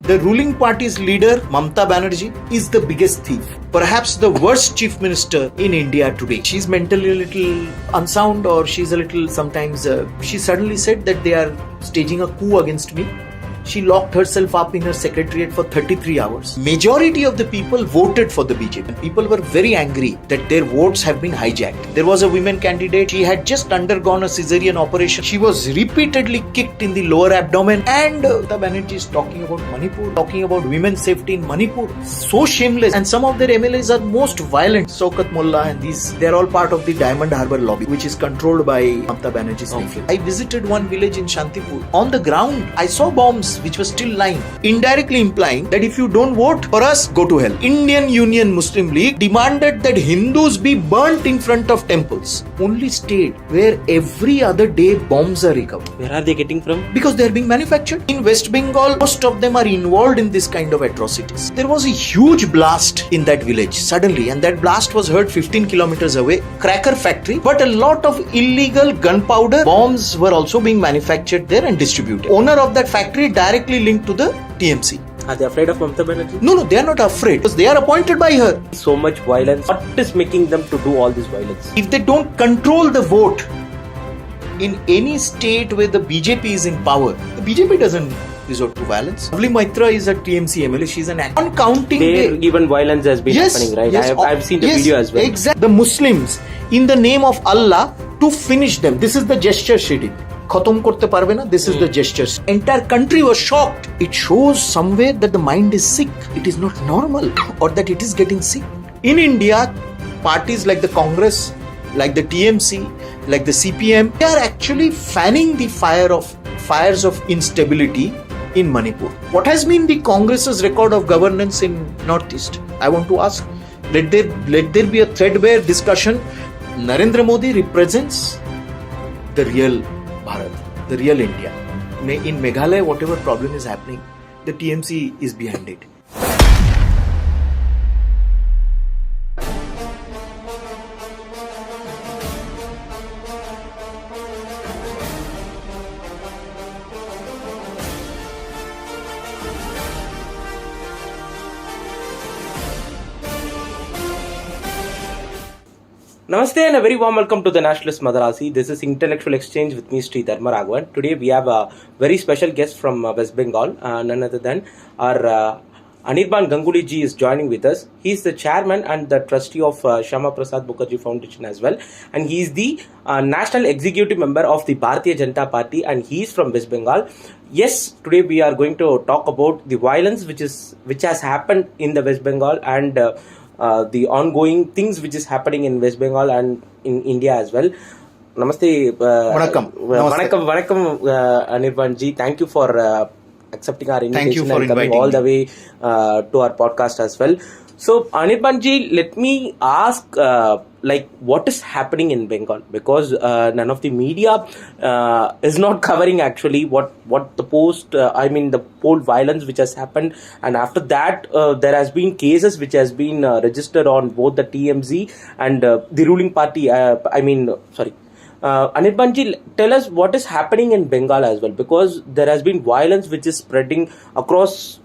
The ruling party's leader, Mamata Banerjee, is the biggest thief. Perhaps the worst chief minister in India today. She's mentally a little unsound, or she's a little sometimes. She suddenly said that they are staging a coup against me. She locked herself up in her secretariat for 33 hours. Majority of the people voted for the BJP. People were very angry that their votes have been hijacked. There was a women candidate. She had just undergone a cesarean operation. She was repeatedly kicked in the lower abdomen. And the Banerjee is talking about Manipur, talking about women's safety in Manipur. So shameless. And some of their MLAs are most violent. Shaukat Mullah and these, they're all part of the Diamond Harbour lobby, which is controlled by Mamata Banerjee's family. I visited one village in Shantipur. On the ground, I saw bombs which was still lying, indirectly implying that if you don't vote for us, go to hell. Indian Union Muslim League demanded that Hindus be burnt in front of temples. Only state where every other day bombs are recovered. Where are they getting from? Because they are being manufactured. In West Bengal, most of them are involved in this kind of atrocities. There was a huge blast in that village suddenly, and that blast was heard 15 kilometers away. Cracker factory, but a lot of illegal gunpowder bombs were also being manufactured there and distributed. Owner of that factory directly linked to the TMC. Are they afraid of Mamata Banerjee? No, they are not afraid because they are appointed by her. So much violence. What is making them to do all this violence? If they don't control the vote in any state where the BJP is in power, the BJP doesn't resort to violence. Lovely Maitra is a TMC MLA. She's an uncounting. There even violence has been happening, right? Yes, I've seen the video as well. Exactly. The Muslims, in the name of Allah, to finish them. This is the gesture she did. Khatam korte parbe na, this is the gestures. Entire country was shocked. It shows somewhere that the mind is sick. It is not normal, or that it is getting sick. In India, parties like the Congress, like the TMC, like the CPM, they are actually fanning the fires of instability in Manipur. What has been the Congress's record of governance in Northeast? I want to ask. Let there be a threadbare discussion. Narendra Modi represents the real Bharat, the real India. In Meghalaya, whatever problem is happening, the TMC is behind it. Namaste and a very warm welcome to the Nationalist Madarasi. This is Intellectual Exchange with me, Sri Dharma Raghavan. Today we have a very special guest from West Bengal, none other than our Anirban Ganguly ji is joining with us. He is the chairman and the trustee of Shama Prasad Mukherjee Foundation as well, and he is the national executive member of the Bharatiya Janata Party, and he is from West Bengal. Yes, today we are going to talk about the violence which has happened in the West Bengal and the ongoing things which is happening in West Bengal and in India as well. Namaste. Vanakkam. Vanakkam, Anirban ji. Thank you for accepting our invitation. Thank you for and coming inviting all me. the way to our podcast as well. So, Anirban ji, let me ask, what is happening in Bengal? Because none of the media is not covering actually what the the poll violence which has happened, and after that there has been cases which has been registered on both the TMZ and the ruling party. Anirban ji, tell us what is happening in Bengal as well, because there has been violence which is spreading across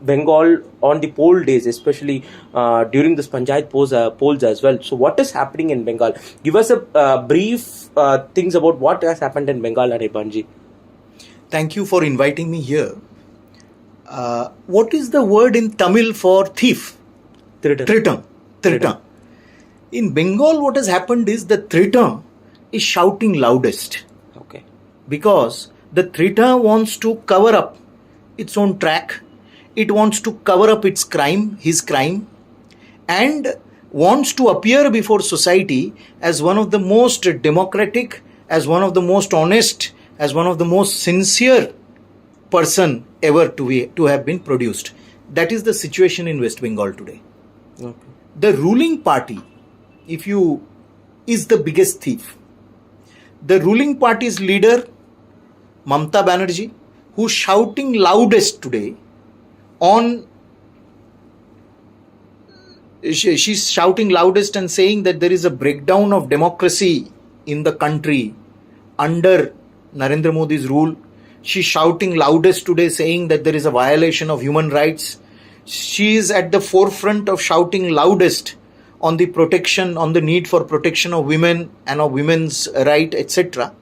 Bengal on the poll days, especially during this Panchayat polls as well. So what is happening in Bengal? Give us a brief things about what has happened in Bengal, Anirban ji. Thank you for inviting me here. What is the word in Tamil for thief? Triton. In Bengal, what has happened is the Triton is shouting loudest. Okay. Because the Triton wants to cover up its own track. It wants to cover up his crime, and wants to appear before society as one of the most democratic, as one of the most honest, as one of the most sincere person ever to have been produced. That is the situation in West Bengal today. Okay. The ruling party, is the biggest thief. The ruling party's leader, Mamata Banerjee, who's shouting loudest today she's shouting loudest and saying that there is a breakdown of democracy in the country under Narendra Modi's rule. She's shouting loudest today saying that there is a violation of human rights. She is at the forefront of shouting loudest on the protection, on the need for protection of women and of women's right, etc.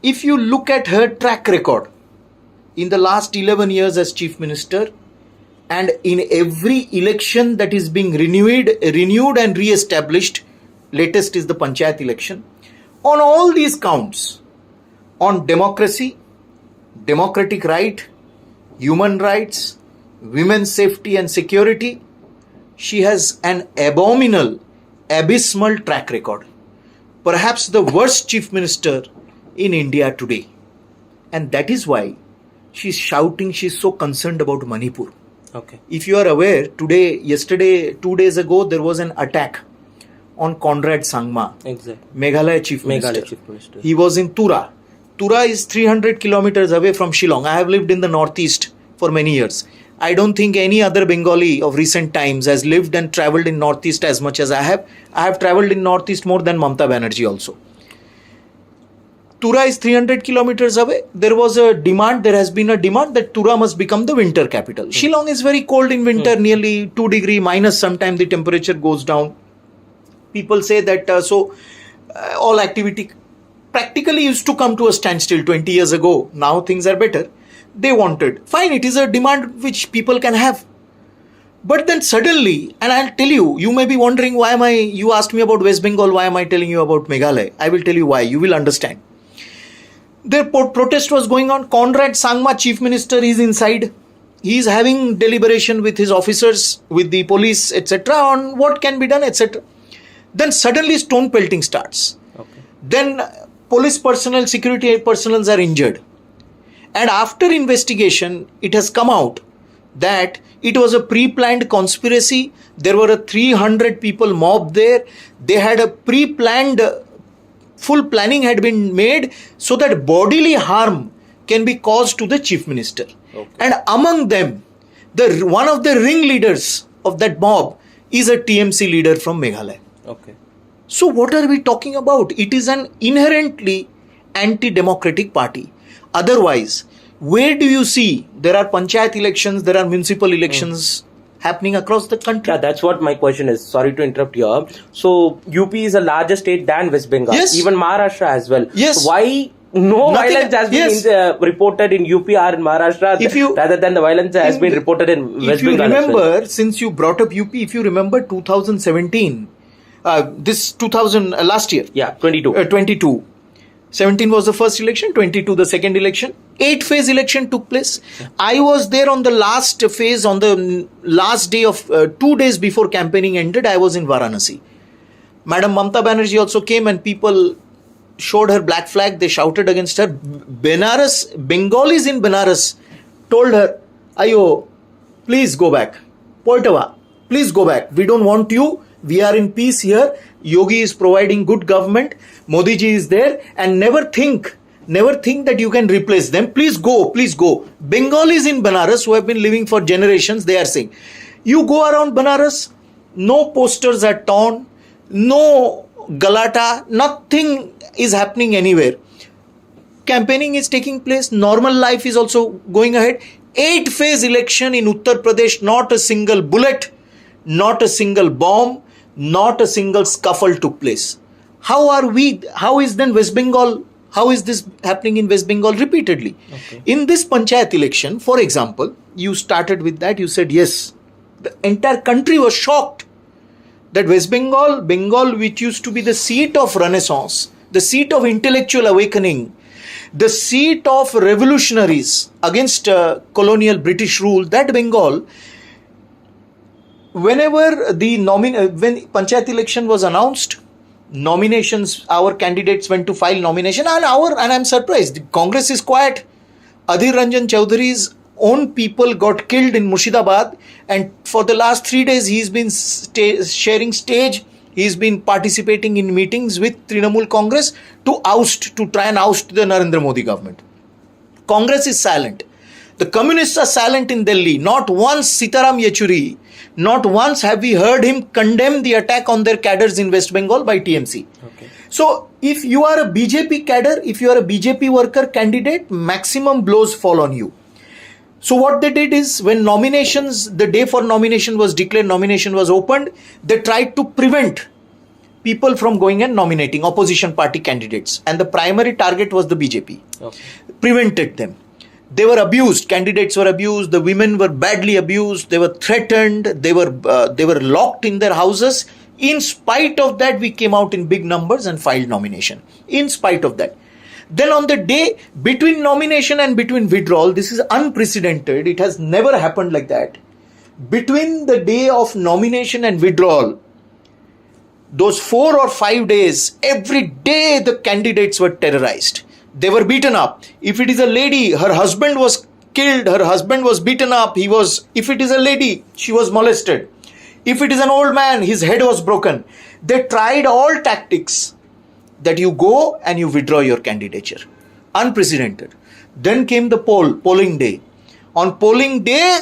If you look at her track record in the last 11 years as Chief Minister, and in every election that is being renewed and re-established, latest is the Panchayat election, on all these counts, on democracy, democratic right, human rights, women's safety and security, she has an abominable, abysmal track record. Perhaps the worst Chief Minister in India today. And that is why she's shouting, she's so concerned about Manipur. Okay. If you are aware, yesterday, 2 days ago, there was an attack on Conrad Sangma, Exactly. Meghalaya Chief Minister. Meghalaya Chief Minister. He was in Tura. Tura is 300 kilometers away from Shillong. I have lived in the northeast for many years. I don't think any other Bengali of recent times has lived and travelled in northeast as much as I have. I have travelled in northeast more than Mamta Banerjee also. Tura is 300 kilometers away. There has been a demand that Tura must become the winter capital. Shillong is very cold in winter, nearly 2 degree minus, sometimes the temperature goes down. People say that all activity practically used to come to a standstill 20 years ago. Now things are better. They wanted. Fine, it is a demand which people can have. But then suddenly, and I'll tell you, you may be wondering you asked me about West Bengal, why am I telling you about Meghalaya? I will tell you why, you will understand. Their protest was going on. Conrad Sangma, Chief Minister, is inside. He is having deliberation with his officers, with the police, etc. on what can be done, etc. Then suddenly stone pelting starts. Okay. Then police personnel, security personnel are injured. And after investigation, it has come out that it was a pre-planned conspiracy. There were 300 people mobbed there. They had a pre-planned, full planning had been made so that bodily harm can be caused to the Chief Minister. Okay. And among them, one of the ringleaders of that mob is a TMC leader from Meghalaya. Okay. So what are we talking about? It is an inherently anti-democratic party. Otherwise, where do you see there are panchayat elections, there are municipal elections happening across the country? Yeah, that's what my question is. Sorry to interrupt you. So, UP is a larger state than West Bengal. Yes. Even Maharashtra as well. Yes. So why violence has been reported in UP or in Maharashtra rather than the violence has been reported in West Bengal? If you remember, since you brought up UP, if you remember 2017, last year. Yeah, 22. 22. 17 was the first election, 22 the second election. 8-phase election took place. I was there on the last phase, on the last day of 2 days before campaigning ended. I was in Varanasi. Madam Mamta Banerjee also came and people showed her black flag. They shouted against her. Bengalis in Benares told her, Ayo, please go back. Poitava, please go back. We don't want you. We are in peace here. Yogi is providing good government. Modi ji is there, and never think that you can replace them. Please go, please go. Bengalis in Benares who have been living for generations, they are saying, you go around Benares, no posters are torn, no galata, nothing is happening anywhere. Campaigning is taking place, normal life is also going ahead. 8-phase election in Uttar Pradesh, not a single bullet, not a single bomb, not a single scuffle took place. How is then West Bengal, how is this happening in West Bengal repeatedly? Okay. In this panchayat election, for example, you started with that, you said yes, the entire country was shocked that West Bengal, which used to be the seat of renaissance, the seat of intellectual awakening, the seat of revolutionaries against colonial British rule, that Bengal, whenever when panchayat election was announced, nominations, our candidates went to file nomination, and I'm surprised, Congress is quiet. Adhir Ranjan Chaudhary's own people got killed in Murshidabad, and for the last 3 days he's been sharing stage, he's been participating in meetings with Trinamool Congress to try and oust the Narendra Modi government. Congress is silent. The communists are silent in Delhi. Not once Sitaram Yechuri, not once have we heard him condemn the attack on their cadres in West Bengal by TMC. Okay. So if you are a BJP cadre, if you are a BJP worker candidate, maximum blows fall on you. So what they did is, when nominations, the day for nomination was declared, nomination was opened, they tried to prevent people from going and nominating opposition party candidates. And the primary target was the BJP. Okay. Prevented them. They were abused. Candidates were abused. The women were badly abused. They were threatened. They were locked in their houses. In spite of that, we came out in big numbers and filed nomination. In spite of that. Then on the day between nomination and between withdrawal, this is unprecedented. It has never happened like that. Between the day of nomination and withdrawal, those 4 or 5 days, every day the candidates were terrorized. They were beaten up. If it is a lady, her husband was killed, her husband was beaten up. If it is a lady, she was molested. If it is an old man, his head was broken. They tried all tactics that you go and you withdraw your candidature. Unprecedented. Then came the polling day. On polling day,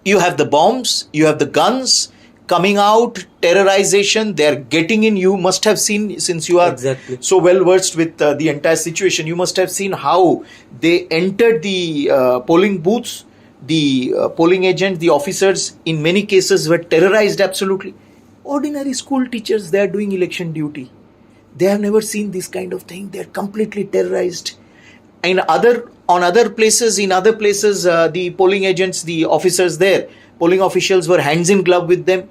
you have the bombs, you have the guns coming out, terrorization, they're getting in. You must have seen, since you are Exactly. so well versed with the entire situation, you must have seen how they entered the polling booths. The polling agents, the officers, in many cases were terrorized absolutely. Ordinary school teachers, they are doing election duty. They have never seen this kind of thing. They are completely terrorized. In other places, the polling agents, the officers there, polling officials were hands in glove with them.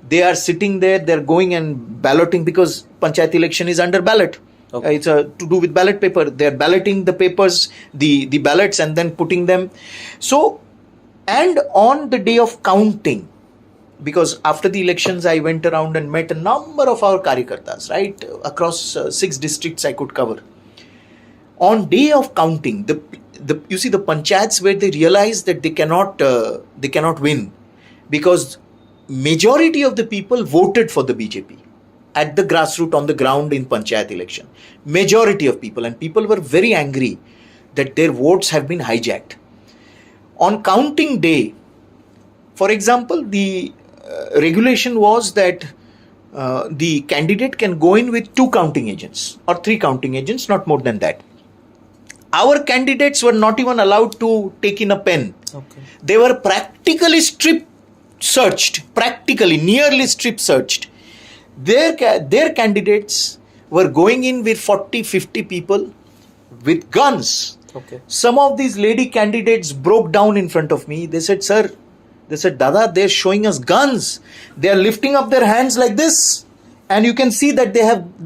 They are sitting there, they are going and balloting, because Panchayat election is under ballot. Okay. It's to do with ballot paper. They are balloting the papers, the ballots, and then putting them. So, and on the day of counting, because after the elections I went around and met a number of our Karyakartas, right, across 6 districts I could cover. On day of counting, you see the panchayats where they realize that they cannot win, because majority of the people voted for the BJP at the grassroots, on the ground, in panchayat election. Majority of people, and people were very angry that their votes have been hijacked. On counting day, for example, the regulation was that the candidate can go in with 2 counting agents or 3 counting agents, not more than that. Our candidates were not even allowed to take in a pen. Okay. They were practically nearly strip searched. Their candidates were going in with 40, 50 people with guns. Okay. Some of these lady candidates broke down in front of me. They said, "Sir," they said, "Dada, they're showing us guns. They are lifting up their hands like this. And you can see that they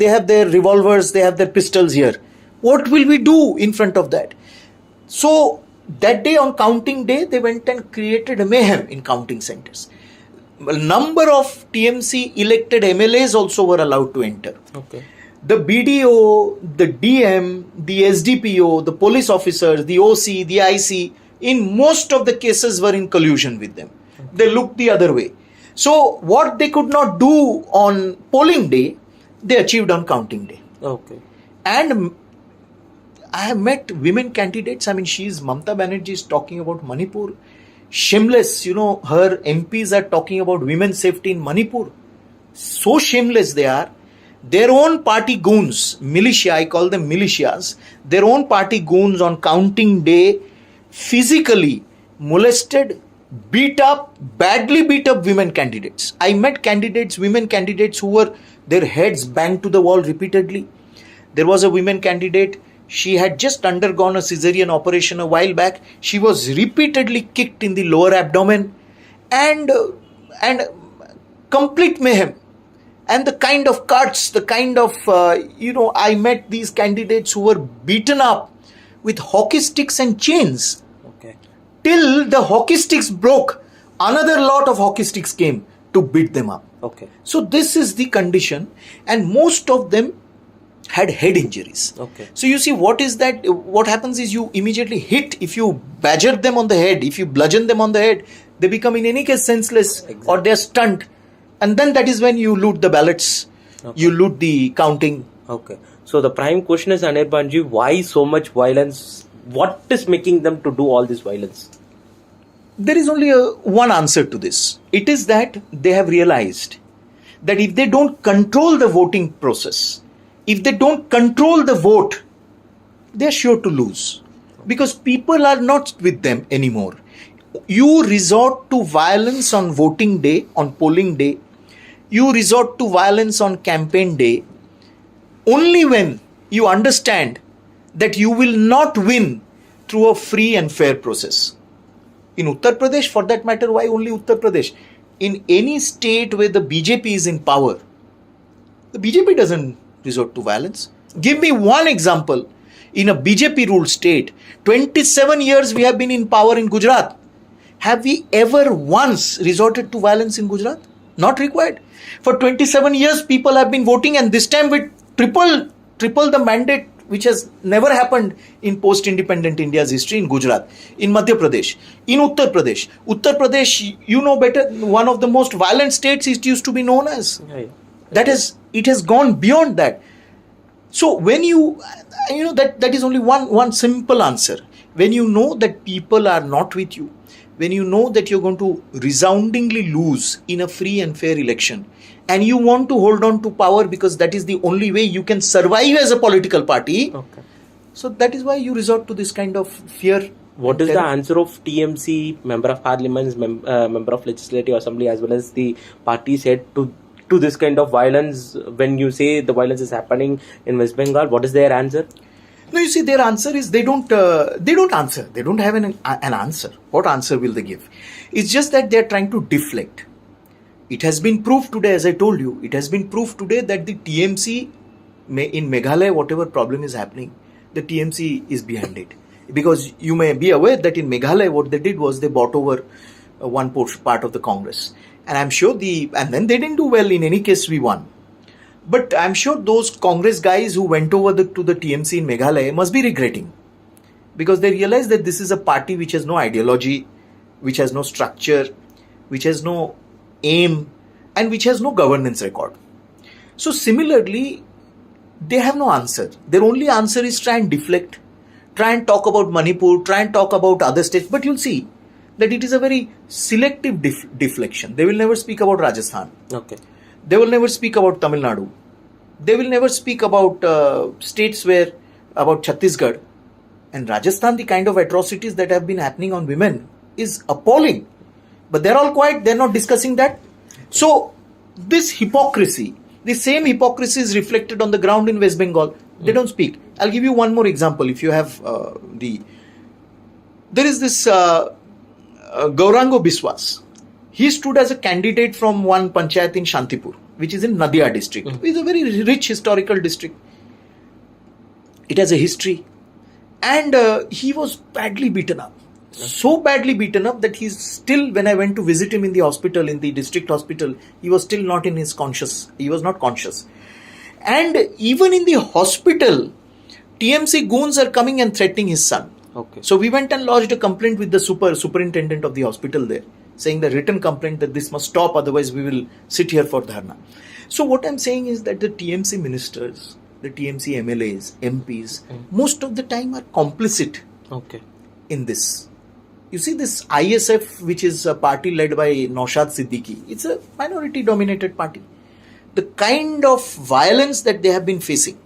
have their revolvers, they have their pistols here. What will we do in front of that?" So that day, on counting day, they went and created a mayhem in counting centers. A number of TMC elected MLAs also were allowed to enter. Okay. The BDO, the DM, the SDPO, the police officers, the OC, the IC, in most of the cases were in collusion with them. Okay. They looked the other way. So what they could not do on polling day, they achieved on counting day. Okay. And I have met women candidates. I mean, Mamata Banerjee is talking about Manipur. Shameless, her MPs are talking about women's safety in Manipur. So shameless they are. Their own party goons, militia, I call them militias, their own party goons on counting day physically molested, badly beat up women candidates. I met women candidates who were, their heads banged to the wall repeatedly. There was a women candidate, she had just undergone a cesarean operation a while back. She was repeatedly kicked in the lower abdomen, and complete mayhem. And the kind of cuts, I met these candidates who were beaten up with hockey sticks and chains. Okay. Till the hockey sticks broke, another lot of hockey sticks came to beat them up. Okay. So this is the condition, and most of them had head injuries. Okay. So you see, what happens is you immediately hit. If you badger them on the head, if you bludgeon them on the head, they become in any case senseless. Exactly. Or they're stunned. And then that is when you loot the ballots, you loot the counting. Okay. So the prime question is, Anirbanji, why so much violence? What is making them to do all this violence? There is only one answer to this. It is that they have realized that if they don't control the voting process, if they don't control the vote, they're sure to lose. Because people are not with them anymore. You resort to violence on voting day, on polling day. You resort to violence on campaign day only when you understand that you will not win through a free and fair process. In Uttar Pradesh, for that matter, why only Uttar Pradesh? In any state where the BJP is in power, the BJP doesn't resort to violence. Give me one example in a BJP ruled state. 27 years we have been in power in Gujarat. Have we ever once resorted to violence in Gujarat? Not required. For 27 years people have been voting, and this time with triple the mandate, which has never happened in post-independent India's history, in Gujarat, in Madhya Pradesh, in Uttar Pradesh. Uttar Pradesh, you know better, one of the most violent states it used to be known as. It has gone beyond that. So when you know that is only one simple answer. When you know that people are not with you, when you know that you're going to resoundingly lose in a free and fair election, and you want to hold on to power because that is the only way you can survive as a political party. Okay. So that is why you resort to this kind of fear. What is the answer of TMC, Member of Parliament, Member of Legislative Assembly, as well as the party's head to this kind of violence? When you say the violence is happening in West Bengal, what is their answer? No, you see, their answer is they don't answer. They don't have an answer. What answer will they give? It's just that they're trying to deflect. It has been proved today, as I told you, it has been proved today that the TMC, in Meghalaya, whatever problem is happening, the TMC is behind it. Because you may be aware that in Meghalaya, what they did was they bought over one part of the Congress. And I'm sure and then they didn't do well. In any case, we won. But I'm sure those Congress guys who went over to the TMC in Meghalaya must be regretting. Because they realize that this is a party which has no ideology, which has no structure, which has no aim, and which has no governance record. So similarly, they have no answer. Their only answer is try and deflect, try and talk about Manipur, try and talk about other states. But you'll see that it is a very selective deflection. They will never speak about Rajasthan. Okay. They will never speak about Tamil Nadu. They will never speak about states about Chhattisgarh. And Rajasthan, the kind of atrocities that have been happening on women is appalling. But they're all quiet, they're not discussing that. So, this hypocrisy, the same hypocrisy is reflected on the ground in West Bengal. They don't speak. I'll give you one more example. If you have there is this Gaurango Biswas. He stood as a candidate from one panchayat in Shantipur, which is in Nadia district. It's a very rich historical district. It has a history. And he was badly beaten up. So badly beaten up that he's still, when I went to visit him in the hospital, in the district hospital, he was still not in his conscious. He was not conscious. And even in the hospital, TMC goons are coming and threatening his son. Okay. So we went and lodged a complaint with the superintendent of the hospital there, saying the written complaint that this must stop, otherwise we will sit here for dharna. So what I'm saying is that the TMC ministers, the TMC MLAs, MPs, most of the time are complicit in this. You see, this ISF, which is a party led by Naushad Siddiqui, it's a minority dominated party. The kind of violence that they have been facing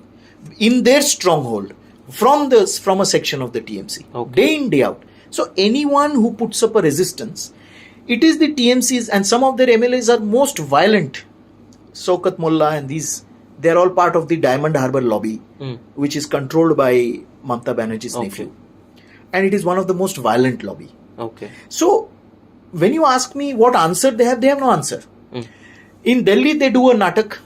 in their stronghold from a section of the TMC, day in, day out. So anyone who puts up a resistance, it is the TMCs, and some of their MLAs are most violent. Shaukat Mullah and these, they're all part of the Diamond Harbour lobby, which is controlled by Mamata Banerjee's nephew. And it is one of the most violent lobby. So, when you ask me what answer they have no answer. In Delhi, they do a natak.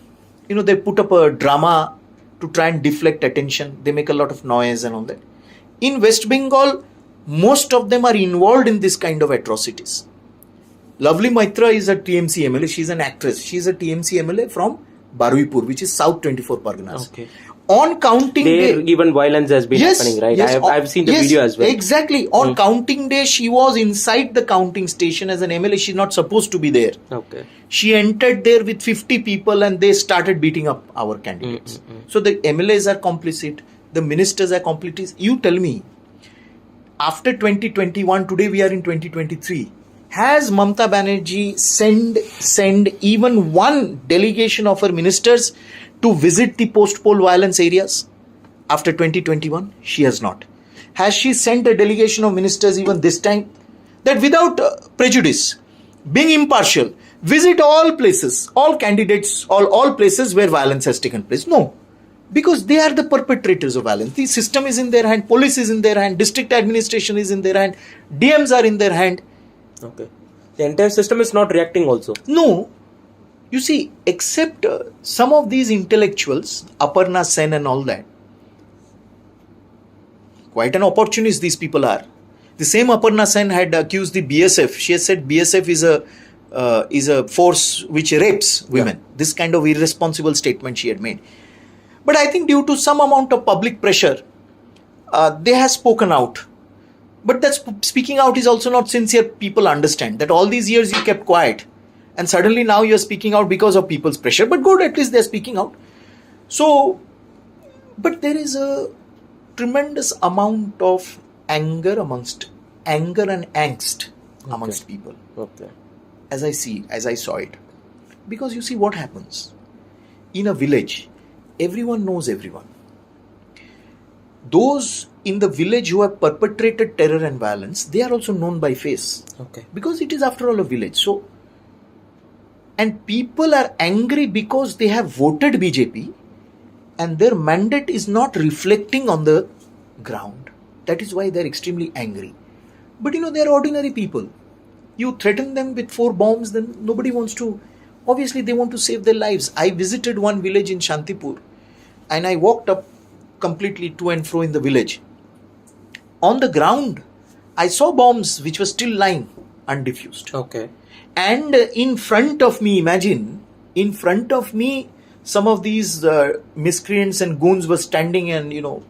They put up a drama to try and deflect attention. They make a lot of noise and all that. In West Bengal, most of them are involved in this kind of atrocities. Lovely Maitra is a TMC MLA. She's an actress. She's a TMC MLA from Baruipur, which is South 24 Parganas. On counting day, even violence has been happening, right? I've seen the video as well. Exactly. On counting day, she was inside the counting station as an MLA. She's not supposed to be there. She entered there with 50 people and they started beating up our candidates. So the MLAs are complicit. The ministers are complicit. You tell me, after 2021, today we are in 2023. Has Mamata Banerjee send even one delegation of her ministers to visit the post-poll violence areas after 2021? She has not. Has she sent a delegation of ministers even this time that without prejudice, being impartial, visit all places, all candidates, all places where violence has taken place? No. Because they are the perpetrators of violence. The system is in their hand, police is in their hand, district administration is in their hand, DMs are in their hand. Okay. The entire system is not reacting also. No. You see, except some of these intellectuals, Aparna Sen and all that, quite an opportunist these people are. The same Aparna Sen had accused the BSF. She has said BSF is a force which rapes women. Yeah. This kind of irresponsible statement she had made. But I think due to some amount of public pressure, they have spoken out. But that speaking out is also not sincere. People understand that all these years you kept quiet and suddenly now you are speaking out because of people's pressure. But good, at least they are speaking out. So, but there is a tremendous amount of anger and angst amongst people. Okay. As I saw it. Because you see what happens. In a village, everyone knows everyone. Those in the village who have perpetrated terror and violence, they are also known by face. Okay. Because it is after all a village. So, and people are angry because they have voted BJP and their mandate is not reflecting on the ground. That is why they are extremely angry. But they are ordinary people. You threaten them with 4 bombs, then nobody wants to. Obviously, they want to save their lives. I visited one village in Shantipur and I walked up completely to and fro in the village. On the ground, I saw bombs which were still lying undifused. Okay. And in front of me, imagine, in front of me, some of these miscreants and goons were standing and,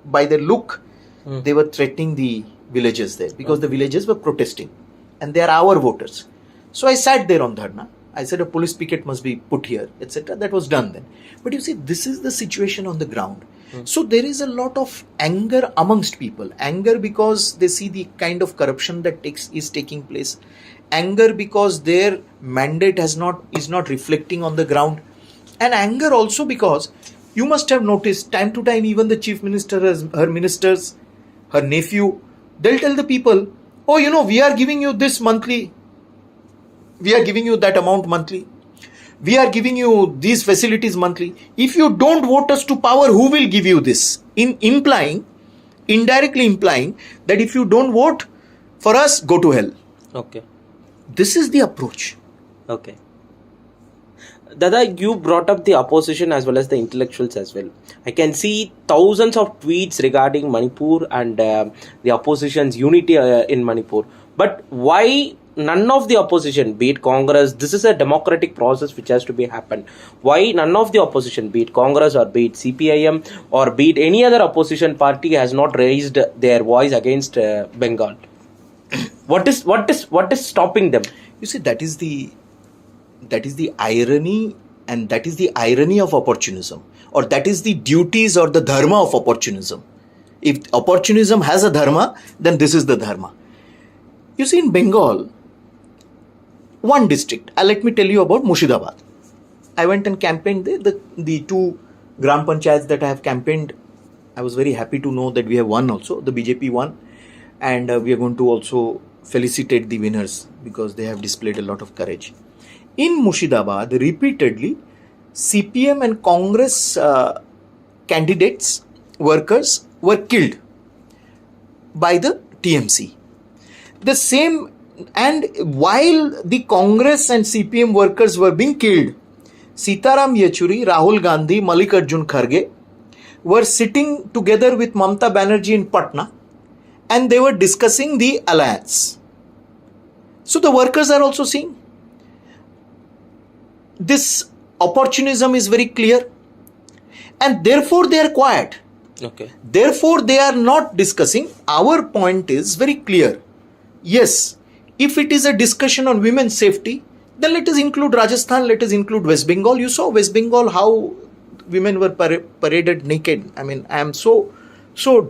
by their look, they were threatening the villagers there because the villagers were protesting and they are our voters. So I sat there on dharna. I said a police picket must be put here, etc. That was done then. But you see, this is the situation on the ground. So there is a lot of anger amongst people. Anger because they see the kind of corruption that is taking place. Anger because their mandate is not reflecting on the ground. And anger also because you must have noticed time to time even the chief minister, her ministers, her nephew, they'll tell the people, oh, we are giving you this monthly. We are giving you that amount monthly. We are giving you these facilities monthly. If you don't vote us to power, who will give you this? Indirectly implying that if you don't vote for us, go to hell. Okay. This is the approach. Okay. Dada, you brought up the opposition as well as the intellectuals as well. I can see thousands of tweets regarding Manipur and the opposition's unity in Manipur. But why none of the opposition, be it Congress, this is a democratic process which has to be happened. Why none of the opposition, be it Congress or be it CPIM or be it any other opposition party, has not raised their voice against Bengal? What is stopping them? You see, that is the irony, and that is the irony of opportunism, or that is the duties or the dharma of opportunism. If opportunism has a dharma, then this is the dharma. You see, in Bengal, one district, let me tell you about Murshidabad. I went and campaigned there. The 2 Gram Panchayats that I have campaigned, I was very happy to know that we have won also. The BJP won, and we are going to also felicitate the winners because they have displayed a lot of courage. In Murshidabad, repeatedly, CPM and Congress candidates, workers were killed by the TMC. The same, and while the Congress and CPM workers were being killed, Sitaram Yechuri, Rahul Gandhi, Mallikarjun Kharge were sitting together with Mamta Banerjee in Patna and they were discussing the alliance. So the workers are also seeing. This opportunism is very clear and therefore they are quiet. Okay. Therefore they are not discussing. Our point is very clear. Yes, if it is a discussion on women's safety, then let us include Rajasthan, let us include West Bengal. You saw West Bengal, how women were paraded naked. I mean, I am so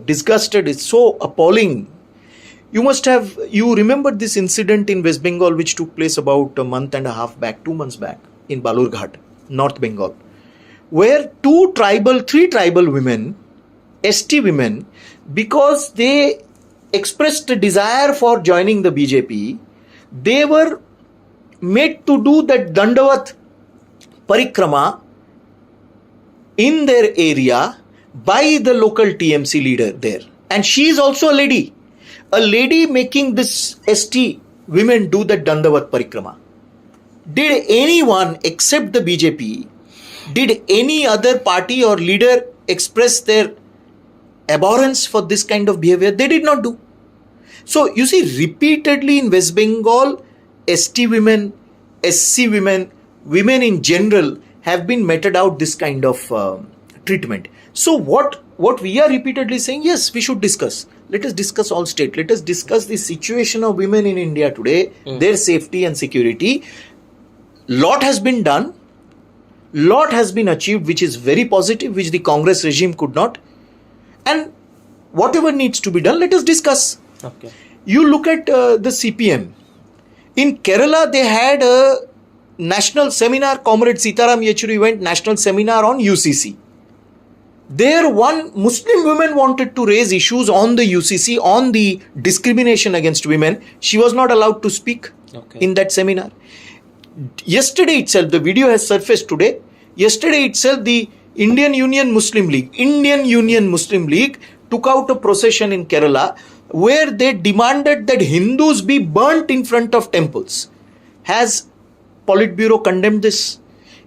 disgusted. It's so appalling. You remember this incident in West Bengal which took place about a month and a half back, 2 months back in Balurghat, North Bengal, where three tribal women, ST women, because they expressed a desire for joining the BJP, they were made to do that Dandavat Parikrama in their area by the local TMC leader there. And she is also a lady. A lady making this ST women do the Dandavat Parikrama. Did anyone except the BJP, did any other party or leader express their abhorrence for this kind of behavior? They did not do. So you see, repeatedly in West Bengal, ST women, SC women, women in general have been meted out this kind of treatment. So what we are repeatedly saying, yes, we should discuss. Let us discuss all state. Let us discuss the situation of women in India today, their safety and security. Lot has been done. Lot has been achieved, which is very positive, which the Congress regime could not. And whatever needs to be done, let us discuss. Okay. You look at the CPM. In Kerala, they had a national seminar. Comrade Sitaram Yechuri went national seminar on UCC. There, one Muslim woman wanted to raise issues on the UCC, on the discrimination against women. She was not allowed to speak in that seminar. Yesterday itself, the video has surfaced today. Yesterday itself, the Indian Union Muslim League took out a procession in Kerala where they demanded that Hindus be burnt in front of temples. Has Politburo condemned this?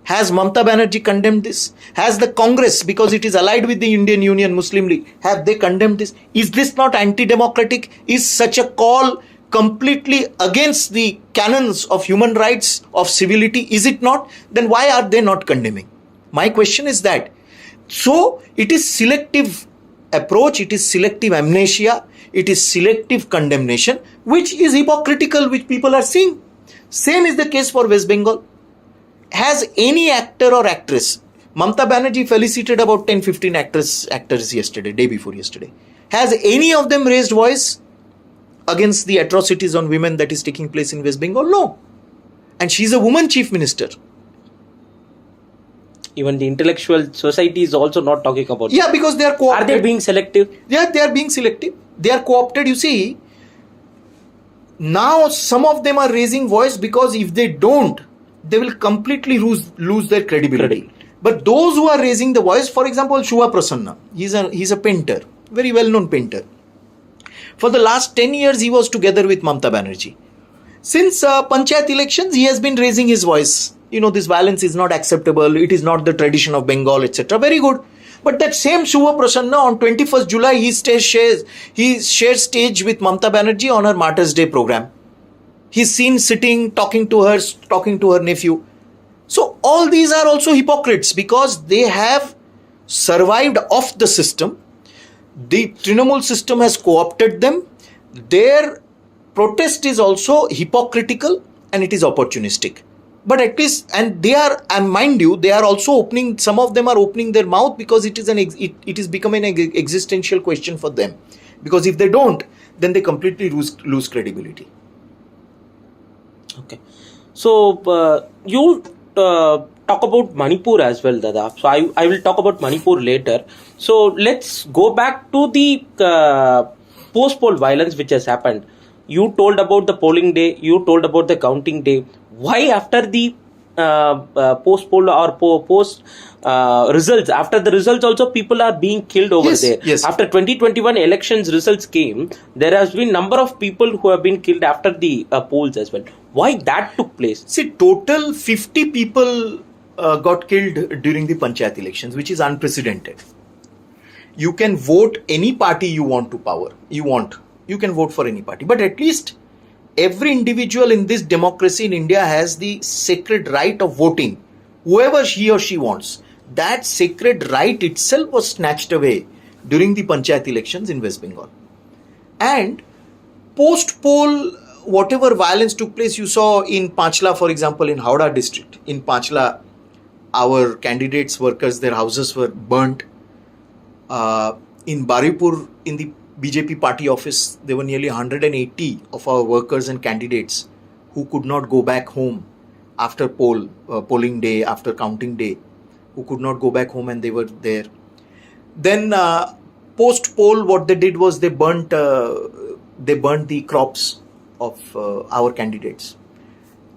Has Mamata Banerjee condemned this? Has the Congress, because it is allied with the Indian Union Muslim League, have they condemned this? Is this not anti-democratic? Is such a call completely against the canons of human rights, of civility? Is it not? Then why are they not condemning? My question is that. So it is selective approach, it is selective amnesia, it is selective condemnation, which is hypocritical, which people are seeing. Same is the case for West Bengal. Has any actor or actress, Mamata Banerjee felicited about 10-15 actors yesterday, day before yesterday. Has any of them raised voice against the atrocities on women that is taking place in West Bengal? No. And she's a woman chief minister. Even the intellectual society is also not talking about it. Yeah, because they are co-opted. Are they being selective? Yeah, they are being selective. They are co-opted, you see. Now some of them are raising voice because if they don't, they will completely lose their credibility. But those who are raising the voice, for example, Shubha Prasanna, he's a painter, very well-known painter. For the last 10 years, he was together with Mamata Banerjee. Since Panchayat elections, he has been raising his voice. You know, this violence is not acceptable. It is not the tradition of Bengal, etc. Very good. But that same Shubha Prasanna, on 21st July, he shares stage with Mamata Banerjee on her Martyrs' Day program. He's seen sitting, talking to her nephew. So all these are also hypocrites because they have survived off the system. The Trinamool system has co-opted them. Their protest is also hypocritical and it is opportunistic. But at least, and mind you, they are also opening, some of them are opening their mouth because it is becoming an existential question for them. Because if they don't, then they completely lose credibility. Okay. So, you talk about Manipur as well, Dada. So, I will talk about Manipur later. So, let's go back to the post-poll violence which has happened. You told about the polling day. You told about the counting day. Why after the post-poll or post results, after the results also people are being killed over there. Yes. After 2021 elections results came, there has been number of people who have been killed after the polls as well. Why that took place? See, total 50 people got killed during the Panchayat elections, which is unprecedented. You can vote any party you want to power. You can vote for any party. But at least every individual in this democracy in India has the sacred right of voting, whoever he or she wants. That sacred right itself was snatched away during the Panchayat elections in West Bengal. And post-poll, whatever violence took place, you saw in Panchla, for example, in Howrah district. In Panchla, our candidates' workers, their houses were burnt. In Baripur, in the BJP party office, there were nearly 180 of our workers and candidates who could not go back home after polling day, after counting day. who could not go back home, and they were there. Then post poll, what they did was they burnt the crops of our candidates.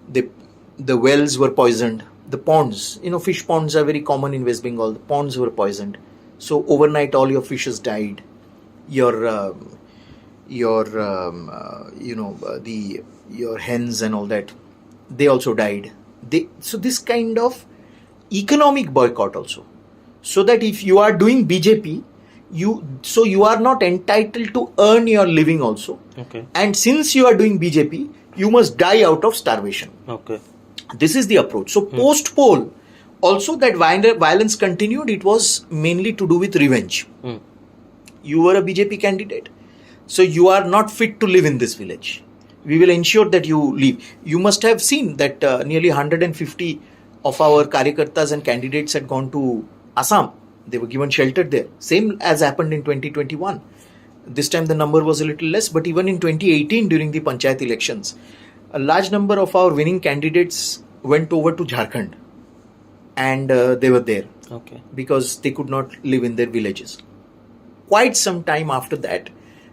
The wells were poisoned. The ponds, fish ponds are very common in West Bengal. The ponds were poisoned. So overnight, all your fishes died. Your hens and all that, they also died. So this kind of economic boycott also. So that if you are doing BJP, you are not entitled to earn your living also. Okay. And since you are doing BJP, you must die out of starvation. Okay. This is the approach. So post poll, also that violence continued. It was mainly to do with revenge. You were a BJP candidate, so you are not fit to live in this village. We will ensure that you leave. You must have seen that nearly 150 of our karyakartas and candidates had gone to Assam. They were given shelter there. Same as happened in 2021. This time the number was a little less, but even in 2018 during the Panchayat elections, a large number of our winning candidates went over to Jharkhand, and they were there. Okay. Because they could not live in their villages. Quite some time after that,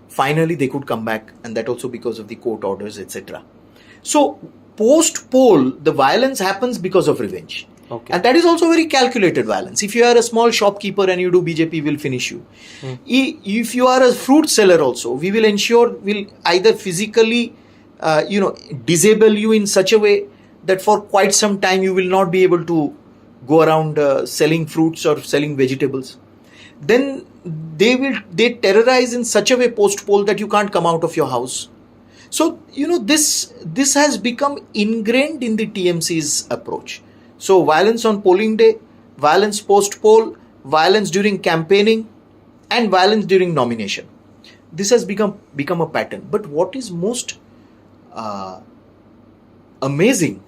finally they could come back, and that also because of the court orders, etc. So post poll, the violence happens because of revenge. Okay. And that is also very calculated violence. If you are a small shopkeeper and you do BJP, will finish you. If you are a fruit seller also, we'll either physically disable you in such a way that for quite some time you will not be able to go around selling fruits or selling vegetables. Then they terrorize in such a way post poll that you can't come out of your house. So this has become ingrained in the TMC's approach. So violence on polling day, violence post poll, violence during campaigning, and violence during nomination. This has become a pattern. But what is most amazing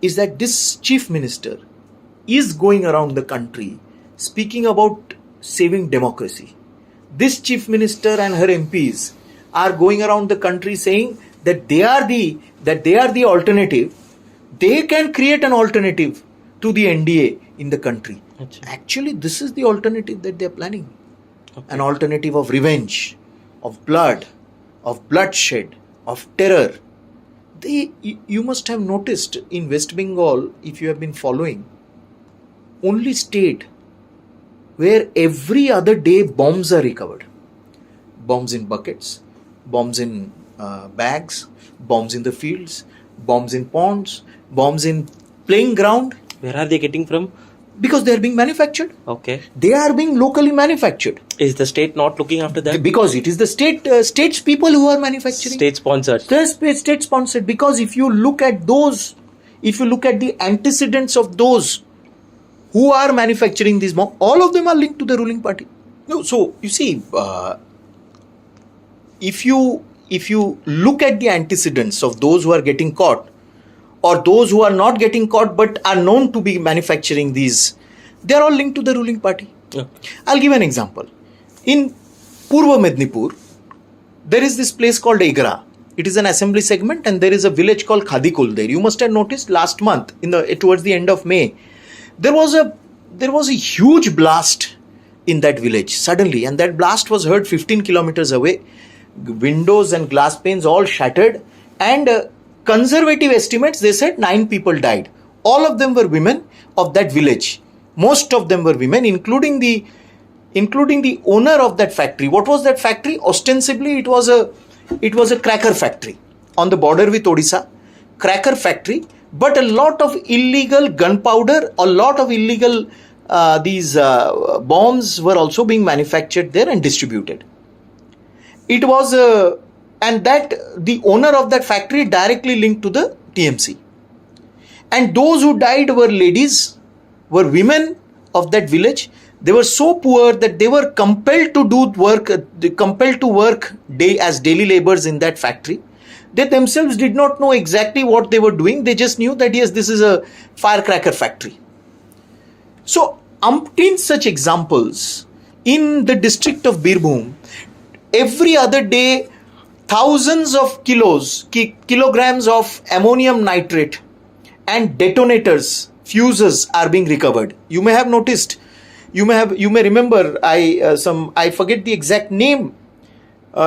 is that this chief minister is going around the country speaking about saving democracy. This chief minister and her MPs are going around the country saying that they are the alternative. They can create an alternative to the NDA in the country. Achha. Actually, this is the alternative that they are planning. Okay. An alternative of revenge, of blood, of bloodshed, of terror. You must have noticed in West Bengal, if you have been following, only state where every other day bombs are recovered. Bombs in buckets, bombs in bags, bombs in the fields, bombs in ponds, bombs in playing ground. Where are they getting from? Because they are being manufactured. Okay. They are being locally manufactured. Is the state not looking after that? Because it is the state's people who are manufacturing. State sponsored. State sponsored. Because if you look at the antecedents of those who are manufacturing these bombs, all of them are linked to the ruling party. No, so you see, if you look at the antecedents of those who are getting caught, or those who are not getting caught but are known to be manufacturing these, they are all linked to the ruling party. Yeah. I'll give an example. In Purva Mednipur, there is this place called Egra. It is an assembly segment, and there is a village called Khadikul there. You must have noticed last month, towards the end of May, there was a huge blast in that village suddenly, and that blast was heard 15 kilometers away. Windows and glass panes all shattered, and conservative estimates, they said 9 people died. All of them were women of that village. Most of them were women, including the owner of that factory. What was that factory? Ostensibly, it was a cracker factory on the border with Odisha. Cracker factory, but a lot of illegal gunpowder, a lot of illegal bombs were also being manufactured there and distributed. It was and that the owner of that factory directly linked to the TMC. And those who died were ladies, were women of that village. They were so poor that they were compelled to work as daily laborers in that factory. They themselves did not know exactly what they were doing. They just knew that yes, this is a firecracker factory. So, umpteen such examples in the district of Birbhum. Every other day, thousands of kilograms of ammonium nitrate and detonators, fuses are being recovered. You may have noticed, you may remember, I forget the exact name.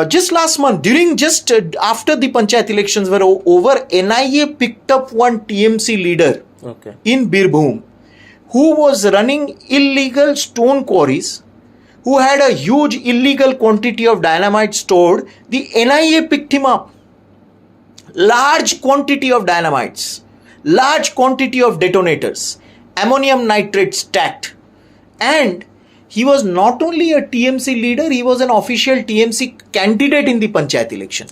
Just last month, after the panchayat elections were over, NIA picked up one TMC leader in Birbhum who was running illegal stone quarries, who had a huge illegal quantity of dynamite stored. The NIA picked him up. Large quantity of dynamites, large quantity of detonators, ammonium nitrate stacked. And he was not only a TMC leader, he was an official TMC candidate in the panchayat election.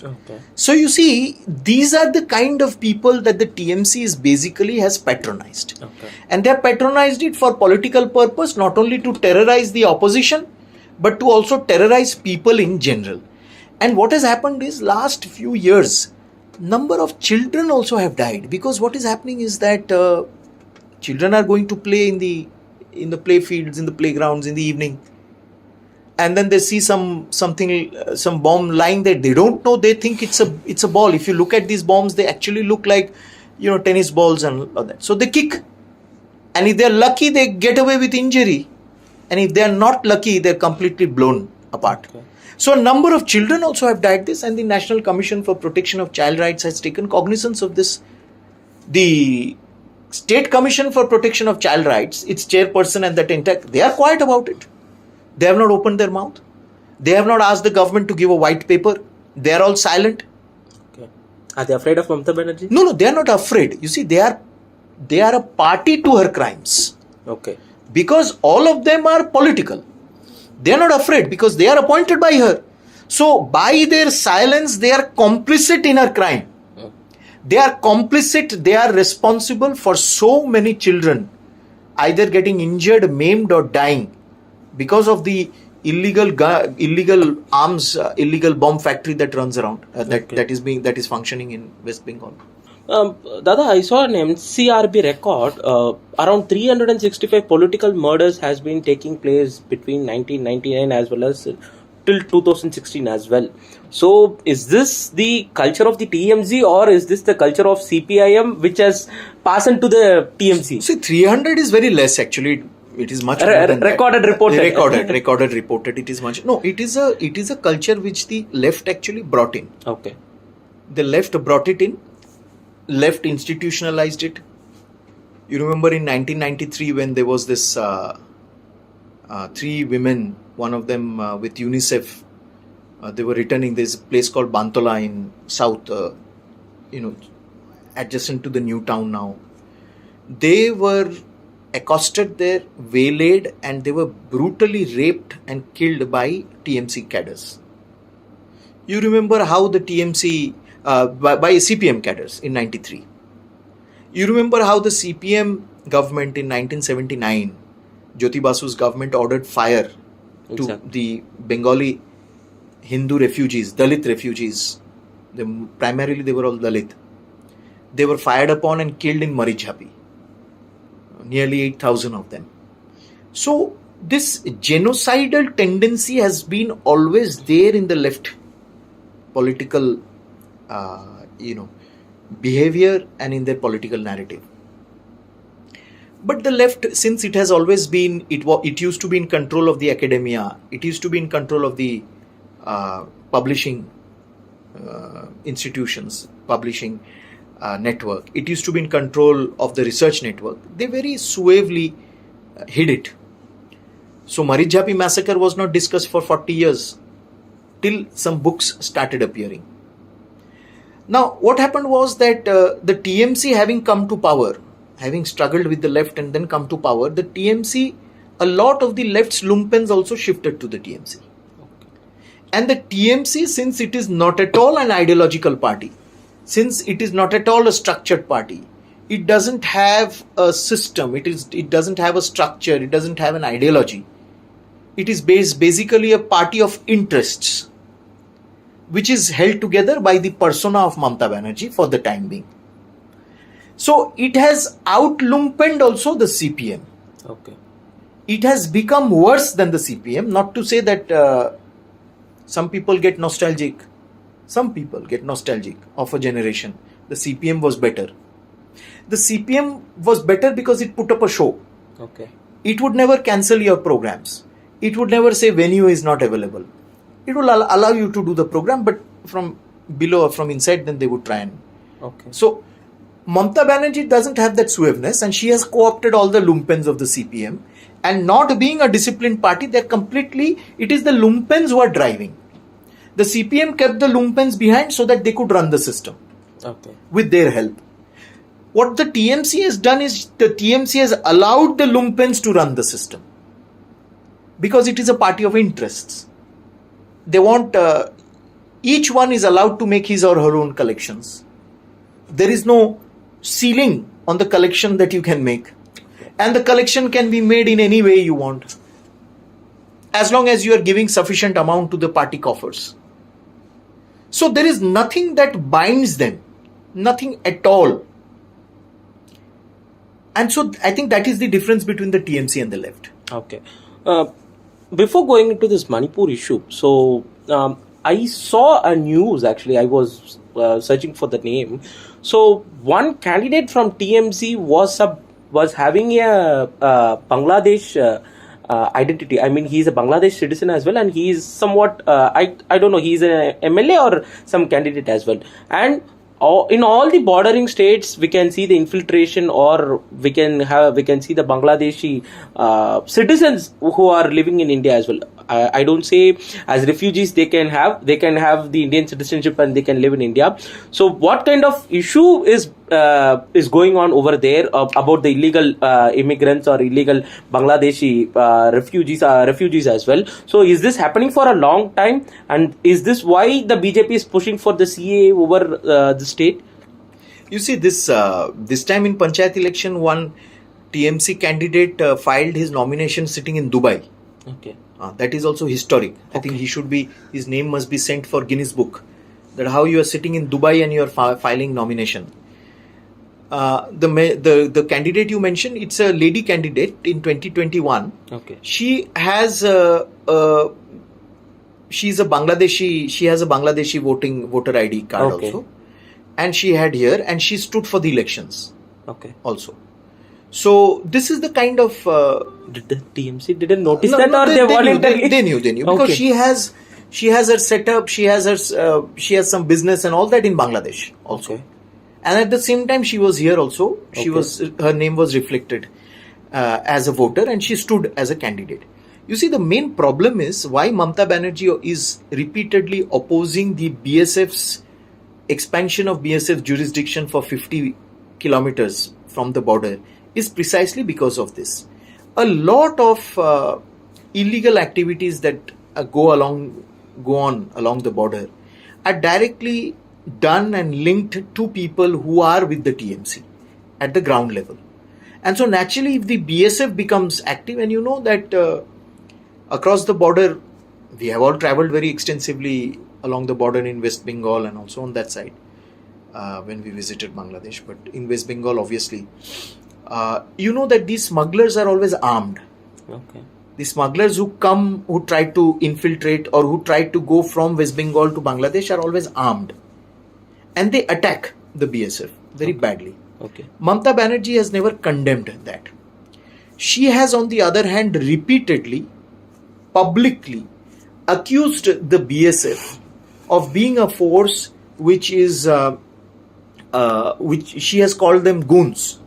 So you see, these are the kind of people that the TMC is basically has patronized. And they have patronized it for political purpose, not only to terrorize the opposition, but to also terrorize people in general. And what has happened is, last few years, number of children also have died, because what is happening is that children are going to play in the play fields, in the playgrounds in the evening, and then they see some bomb lying there. They don't know, they think it's a ball. If you look at these bombs, they actually look like tennis balls and all that. So they kick, and if they're lucky, they get away with injury, and if they're not lucky, they're completely blown apart. So a number of children also have died this, and the National Commission for Protection of Child Rights has taken cognizance of this. The State Commission for Protection of Child Rights, its chairperson and they are quiet about it. They have not opened their mouth. They have not asked the government to give a white paper. They are all silent. Are they afraid of Mamata Banerjee? No, they are not afraid. You see, they are a party to her crimes. Because all of them are political. They are not afraid because they are appointed by her. So by their silence, they are complicit in her crime. They are complicit, they are responsible for so many children either getting injured, maimed or dying because of the illegal arms, illegal bomb factory that runs around, that is functioning in West Bengal. Dada, I saw an NCRB record. Around 365 political murders has been taking place between 1999 as well as till 2016 as well. So, is this the culture of the TMZ, or is this the culture of CPIM which has passed into the TMC? See, 300 is very less actually. It is much more than recorded, reported. Recorded, reported. It is much. No, it is a culture which the left actually brought in. The left brought it in. Left institutionalized it. You remember in 1993 when there was this 3 women, one of them with UNICEF, they were returning this place called Bantola in south, adjacent to the new town now. They were accosted there, waylaid, and they were brutally raped and killed by TMC cadres. You remember how the TMC, by CPM cadres in 93. You remember how the CPM government in 1979, Jyoti Basu's government ordered fire to the Bengali Hindu refugees, Dalit refugees. Primarily they were all Dalit. They were fired upon and killed in Marijhapi. Nearly 8,000 of them. So this genocidal tendency has been always there in the left political behavior and in their political narrative. But the left, since it has always been, it used to be in control of the academia, it used to be in control of the publishing institutions, publishing network, it used to be in control of the research network, they very suavely hid it. So Marijhapi massacre was not discussed for 40 years till some books started appearing. Now what happened was that the TMC having come to power, having struggled with the left and then come to power, the TMC, a lot of the left's lumpens also shifted to the TMC. And the TMC, since it is not at all an ideological party, since it is not at all a structured party, it doesn't have a system, it doesn't have a structure, it doesn't have an ideology. It is basically a party of interests, which is held together by the persona of Mamata Banerjee for the time being. So it has outlumpened also the CPM. It has become worse than the CPM. Not to say that some people get nostalgic. Some people get nostalgic of a generation. The CPM was better. The CPM was better because it put up a show. Okay. It would never cancel your programs. It would never say venue is not available. It will allow you to do the program, but from below or from inside, then they would try and. Okay. So, Mamta Banerjee doesn't have that suaveness, and she has co-opted all the lumpens of the CPM. And not being a disciplined party, they're completely, it is the lumpens who are driving. The CPM kept the lumpens behind so that they could run the system. Okay. With their help. What the TMC has done is the TMC has allowed the lumpens to run the system. Because it is a party of interests. They want, each one is allowed to make his or her own collections. There is no ceiling on the collection that you can make. And the collection can be made in any way you want. As long as you are giving sufficient amount to the party coffers. So there is nothing that binds them. Nothing at all. And so I think that is the difference between the TMC and the left. Okay. Before going into this Manipur issue, so I saw a news actually. I was searching for the name. So one candidate from TMC was having a Bangladesh identity. I mean, he's a Bangladesh citizen as well, and he is somewhat I don't know. He's an MLA or some candidate as well, and. In all the bordering states, we can see the infiltration, or we can see the Bangladeshi citizens who are living in India as well. I don't say as refugees they can have the Indian citizenship and they can live in India. So what kind of issue is going on over there about the illegal immigrants or illegal Bangladeshi refugees as well? So is this happening for a long time, and is this why the BJP is pushing for the CAA over the state? You see, this time in Panchayat election, one TMC candidate filed his nomination sitting in Dubai. Okay. That is also historic. Okay. I think his name must be sent for Guinness Book. That how you are sitting in Dubai and you are filing nomination. The candidate you mentioned, it's a lady candidate in 2021. Okay. She has she's a Bangladeshi. She has a Bangladeshi voter ID card also, and she had here, and she stood for the elections. Okay. Also. So this is the kind of did the TMC didn't notice that, or they voluntarily? They knew because she has her setup, she has some business and all that in Bangladesh also. Okay. And at the same time she was here also. Her name was reflected as a voter, and she stood as a candidate. You see, the main problem is why Mamta Banerjee is repeatedly opposing the BSF's expansion of BSF jurisdiction for 50 kilometers from the border is precisely because of this. A lot of illegal activities that go on along the border are directly done and linked to people who are with the TMC at the ground level. And so naturally, if the BSF becomes active, and you know that across the border, we have all traveled very extensively along the border in West Bengal and also on that side when we visited Bangladesh. But in West Bengal, obviously, you know that these smugglers are always armed. Okay. The smugglers who try to infiltrate or who try to go from West Bengal to Bangladesh are always armed. And they attack the BSF very badly. Okay. Mamta Banerjee has never condemned that. She has, on the other hand, repeatedly, publicly accused the BSF of being a force which is, which she has called them goons.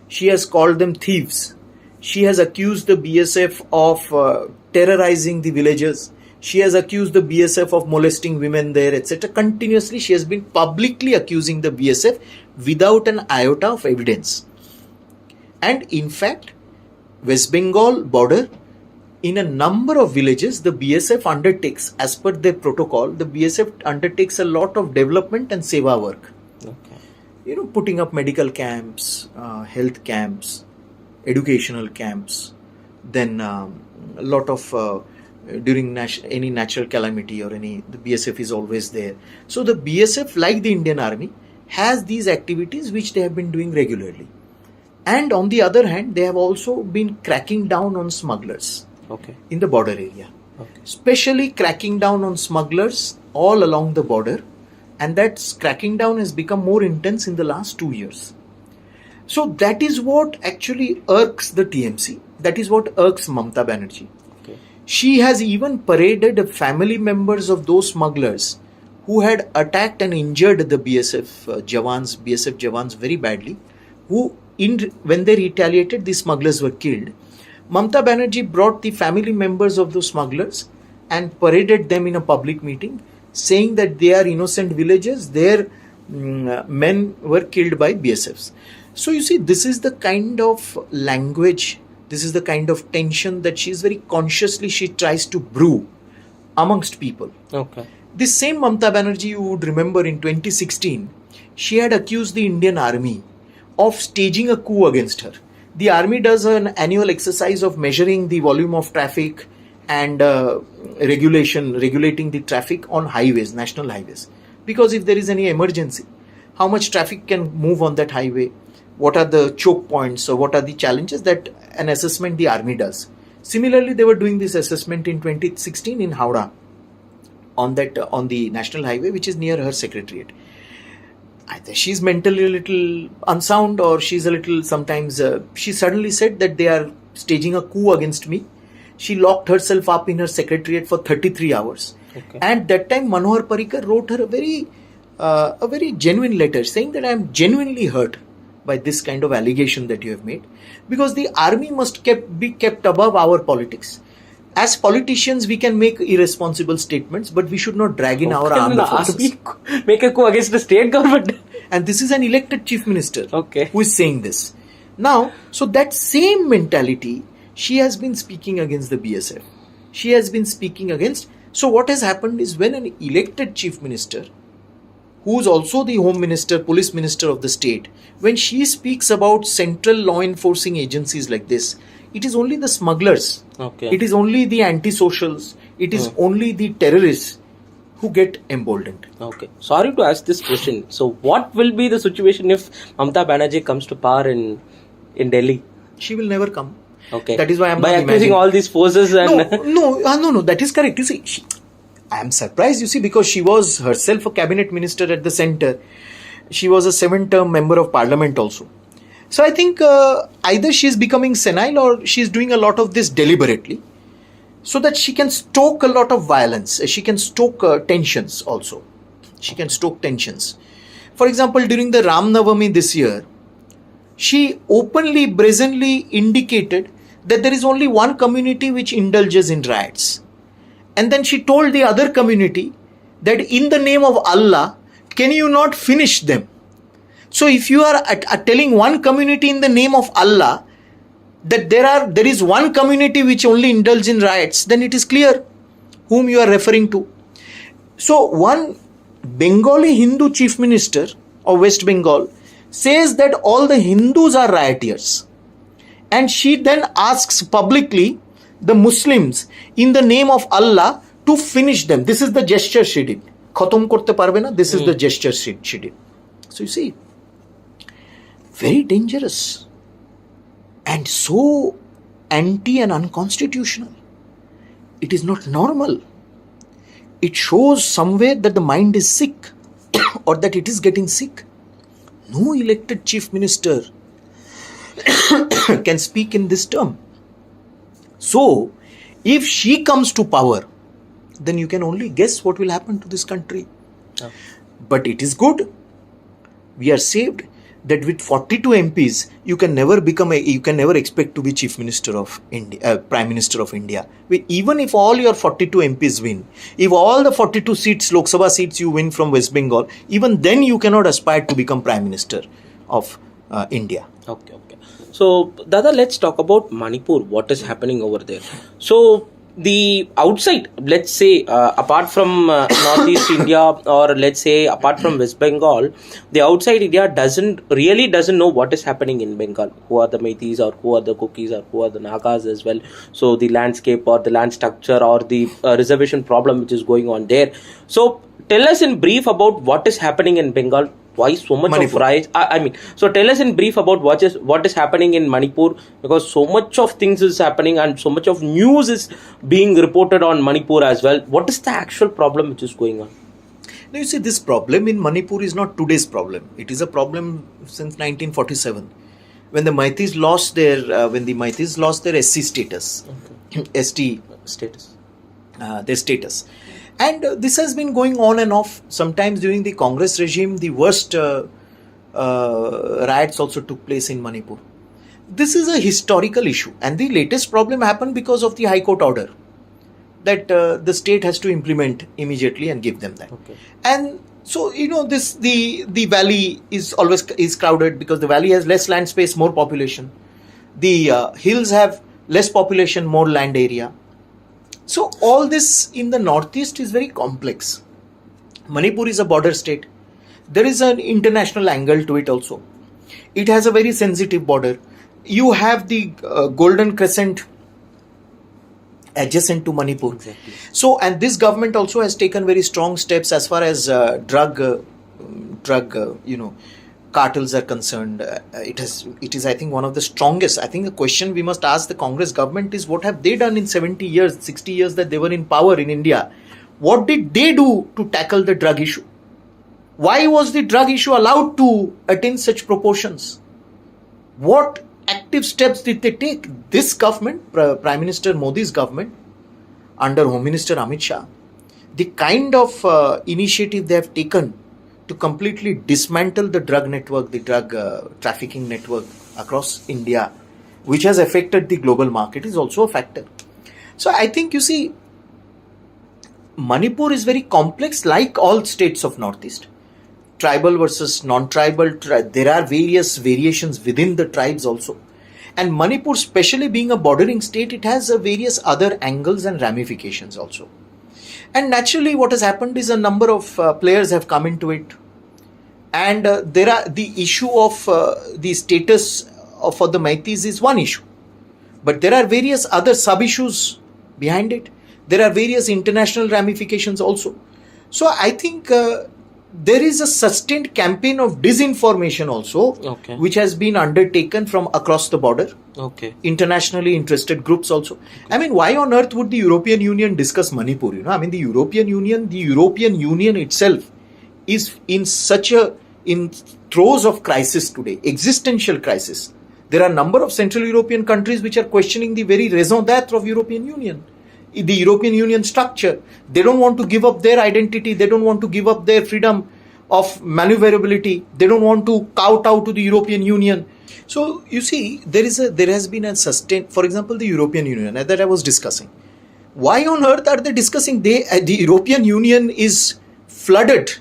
She has called them thieves. She has accused the BSF of terrorizing the villagers. She has accused the BSF of molesting women there, etc. Continuously, she has been publicly accusing the BSF without an iota of evidence. And in fact, West Bengal border, in a number of villages, the BSF undertakes, as per their protocol, the BSF undertakes a lot of development and seva work. Okay. You know, putting up medical camps, health camps, educational camps, then a lot of during any natural calamity or the BSF is always there. So the BSF, like the Indian Army, has these activities which they have been doing regularly. And on the other hand, they have also been cracking down on smugglers in the border area. Okay. Especially cracking down on smugglers all along the border. And that cracking down has become more intense in the last 2 years. So that is what actually irks the TMC. That is what irks Mamta Banerjee. Okay. She has even paraded family members of those smugglers who had attacked and injured the BSF Jawans very badly. When they retaliated, the smugglers were killed. Mamta Banerjee brought the family members of those smugglers and paraded them in a public meeting, saying that they are innocent villagers. Their men were killed by BSFs. So you see, this is the kind of language, this is the kind of tension that she tries to brew amongst people. Okay. This same Mamta Banerjee, you would remember in 2016, she had accused the Indian army of staging a coup against her. The army does an annual exercise of measuring the volume of traffic and regulating the traffic on highways, national highways. Because if there is any emergency, how much traffic can move on that highway? What are the choke points or what are the challenges? That an assessment the army does. Similarly, they were doing this assessment in 2016 in Howrah on the national highway, which is near her secretariat. Either she's mentally a little unsound or she's a little sometimes. She suddenly said that they are staging a coup against me. She locked herself up in her secretariat for 33 hours. Okay. And that time Manohar Parrikar wrote her a very genuine letter saying that I am genuinely hurt by this kind of allegation that you have made, because the army must be kept above our politics. As politicians, we can make irresponsible statements, but we should not drag in our armed forces. Make a coup against the state government. And this is an elected chief minister Okay. who is saying this. Now, so that same mentality, she has been speaking against the BSF. She has been speaking against. So what has happened is, when an elected chief minister, who is also the home minister, police minister of the state, when she speaks about central law enforcing agencies like this, it is only the smugglers, Okay. it is only the anti-socials, it is only the terrorists who get emboldened. Okay. Sorry to ask this question. So, what will be the situation if Mamta Banerjee comes to power in Delhi? She will never come. Okay. That is why I am by not accusing imagining. all these forces and No, that is correct. You see, I am surprised, you see, because she was herself a cabinet minister at the center. She was a 7-term member of parliament also. So I think either she is becoming senile or she is doing a lot of this deliberately, so that she can stoke a lot of violence. She can stoke tensions also. She can stoke tensions. For example, during the Ram Navami this year, she openly, brazenly indicated that there is only one community which indulges in riots. And then she told the other community that in the name of Allah, can you not finish them? So if you are telling one community in the name of Allah that there is one community which only indulges in riots, then it is clear whom you are referring to. So one Bengali Hindu chief minister of West Bengal says that all the Hindus are rioters. And she then asks publicly the Muslims in the name of Allah to finish them. This is the gesture she did. Khatam korte parbe na, this is the gesture she did. So you see, very dangerous and so anti and unconstitutional. It is not normal. It shows somewhere that the mind is sick or that it is getting sick. No elected chief minister can speak in this term. So, if she comes to power, then you can only guess what will happen to this country. Oh. But it is good. We are saved that with 42 MPs, you can never expect to be Chief Minister of India, Prime Minister of India. Even if all your 42 MPs win, if all the 42 seats, Lok Sabha seats you win from West Bengal, even then you cannot aspire to become Prime Minister of India. Okay. So, Dada, let's talk about Manipur. What is happening over there? So, the outside, let's say, apart from Northeast India, or let's say apart from West Bengal, the outside India doesn't know what is happening in Bengal. Who are the Meiteis, or who are the Kukis, or who are the Nagas as well. So, the landscape or the land structure or the reservation problem which is going on there. So, tell us in brief about what is happening in Bengal. Why so much Manipur. of riots? So tell us in brief about what is happening in Manipur, because so much of things is happening and so much of news is being reported on Manipur as well. What is the actual problem which is going on? Now you see, this problem in Manipur is not today's problem. It is a problem since 1947. when the Meiteis lost their SC status, ST Status. their status. And this has been going on and off. Sometimes during the Congress regime, the worst riots also took place in Manipur. This is a historical issue, and the latest problem happened because of the High Court order that the state has to implement immediately and give them that. Okay. And so the valley is crowded because the valley has less land space, more population. The hills have less population, more land area. So all this in the northeast is very complex. Manipur is a border state. There is an international angle to it also. It has a very sensitive border. You have the Golden Crescent adjacent to Manipur. Exactly. So, and this government also has taken very strong steps as far as drug cartels are concerned. It is, I think, one of the strongest. I think the question we must ask the Congress government is, what have they done in 70 years, 60 years that they were in power in India? What did they do to tackle the drug issue? Why was the drug issue allowed to attain such proportions? What active steps did they take? This government, Prime Minister Modi's government, under Home Minister Amit Shah, the kind of initiative they have taken to completely dismantle the drug network, the drug trafficking network across India, which has affected the global market, is also a factor. So I think, you see, Manipur is very complex, like all states of Northeast. Tribal versus non-tribal, there are various variations within the tribes also. And Manipur, especially being a bordering state, it has various other angles and ramifications also. And naturally, what has happened is a number of players have come into it. And there are the issue of the status for the Meiteis is one issue. But there are various other sub-issues behind it. There are various international ramifications also. So I think there is a sustained campaign of disinformation also, Okay. which has been undertaken from across the border. Okay. Internationally interested groups also. I mean, why on earth would the European Union discuss Manipur? I mean, the European Union itself is in throes of crisis today, existential crisis. There are a number of Central European countries which are questioning the very raison d'etre of European Union, the European Union structure. They don't want to give up their identity. They don't want to give up their freedom of maneuverability. They don't want to kowtow to the European Union. So you see, there has been a sustained, for example, the European Union that I was discussing. Why on earth are they discussing? The European Union is flooded